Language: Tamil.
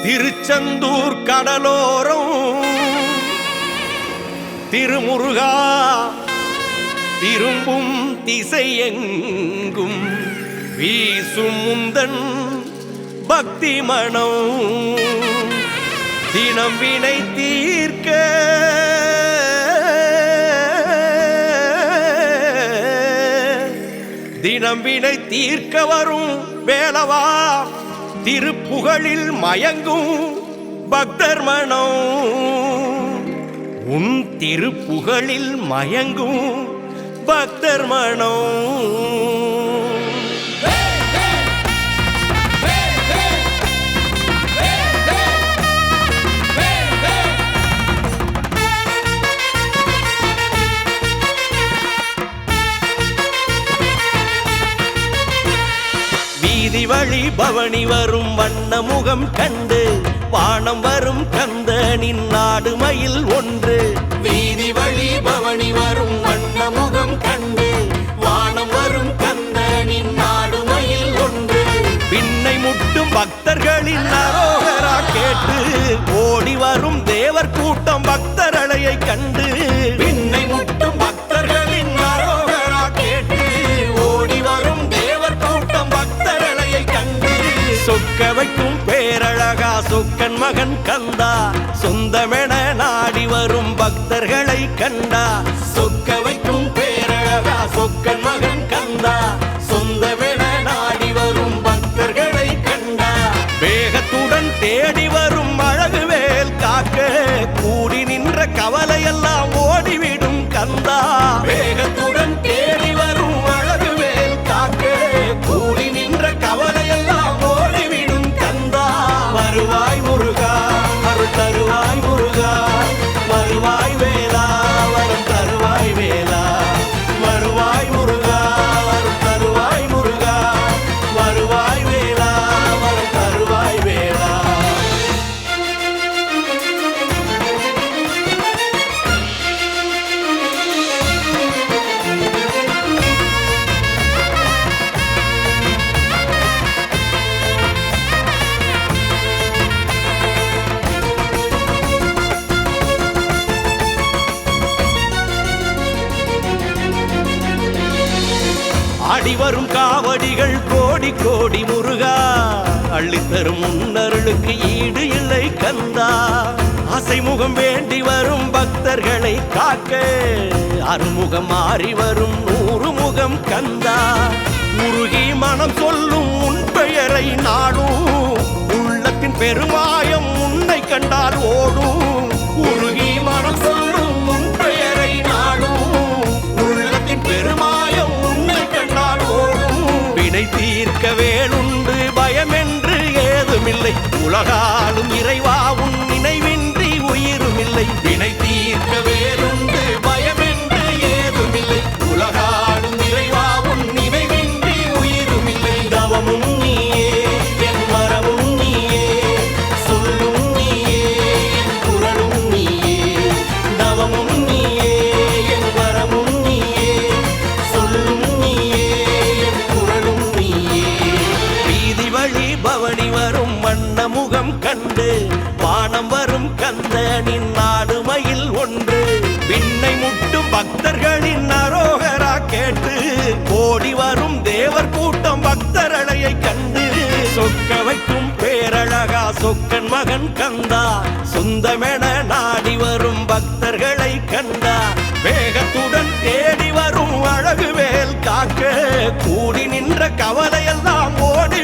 திருச்செந்தூர் கடலோரம் திருமுருகா திரும்பும் திசையெங்கும் வீசும் முந்தன் பக்தி மனம் தினம் வினை தீர்க்க தினம் வினை தீர்க்க வரும் வேலவா திருப்புகழில் மயங்கும் பக்தர் மனம் உன் திருப்புகழில் மயங்கும் பக்தர் மனம். வீதி வழி பவனி வரும் வண்ண முகம் கண்டு வானம் வரும் கந்தனின் நாடு மயில் ஒன்று. வீதி வழி பவனி வரும் வண்ண முகம் கண்டு வானம் வரும் கந்தனின் நாடு மயில் ஒன்று. பின்னை முட்டும் பக்தர்களின் அரோகரா கேட்டு ஓடி வரும் தேவர் கூட்டம் பக்தர் அலையை கண்டு. பின்னை முட்டும் பக்தர்களின் அரோகரா கேட்டு ஓடி வரும் தேவர் கூட்டம் பக்தர் அலையை கண்டு. சொக்க வைக்கும் பேரழகா சொக்கன் மகன் கந்தா சொந்தமென நாடி வரும் பக்தர்களை கண்டா. சொக்க வைக்கும் பேரழகா சொக்கன் மகன் கந்தா சொந்தமென நாடி வரும் பக்தர்களை கண்டா. வேகத்துடன் தேடி வரும் அழகு வேல் காக்க கூடி நின்ற கவலையெல்லாம் ஓடிவிடும் கந்தா. வேகத்துடன் தேடி வரும் அழகு வேல் காக்க கூடி நின்ற கவலையெல்லாம் ஓடிவிடும் கந்தா. வருவாய் முருகா அருள் தருவாய் முருகா வருவாய் வேலா வரம் தருவாய் வேலா. வருவாய் முருகா அருள் தருவாய் முருகா வருவாய் வேலா வரம் தருவாய் வேலா. அடிவரும் காவடிகள் கோடி கோடி முருகா அள்ளித்தரும் முன்னருளுக்கு ஈடு இல்லை கந்தா. அசைமுகம் வேண்டி வரும் பக்தர்களை காக்க அறுமுகம் மாறி வரும் 100 முகம் கந்தா. உருகி மனம் சொல்லும் உன் பெயரை நாடும் உள்ளத்தின் பெருமாயம் உன்னை கண்டால் ஓடும். உருகி மனம் சொல்லும் உன் பெயரை நாடும் உள்ளத்தின் பெருமாயம் உன்னை கண்டால் ஓடும். வினை தீர்க்க வேலுண்டு பயமென்று ஏதுமில்லை உலகாலும் இறைவா உன் நினைவின்றி உயிருமில்லை. வினை தீர்க்க வேலுண்டு பயமென்று ஏதுமில்லை உலகாலும் இறைவா உன் நினைவின்றி உயிருமில்லை. தவமும் நீயே என் மரமும் நீயே சொல்லும் நீயே என் குரலும் நீயே. தவமும் நீயே என் வரமும் நீயே சொல்லும் நீயே என் குரலும் நீயே. வீதி வழி பவனி வரும் வண்ண முகம் கண்டு வானம் வரும் கந்தனின் நாடு மயில் ஒன்று. விண்ணை முட்டும் பக்தர்களின் அரோகரா கேட்டு ஓடி வரும் தேவர் கூட்டம் பக்தர் அலையை கண்டு. சொக்க வைக்கும் பேரழகா சொக்கன் மகன் கந்தா சொந்தமென நாடி வரும் பக்தர்களை கண்டா. வேகத்துடன் தேடி வரும் அழகு வேல் காக்க கூடி நின்ற கவலையெல்லாம் ஓடி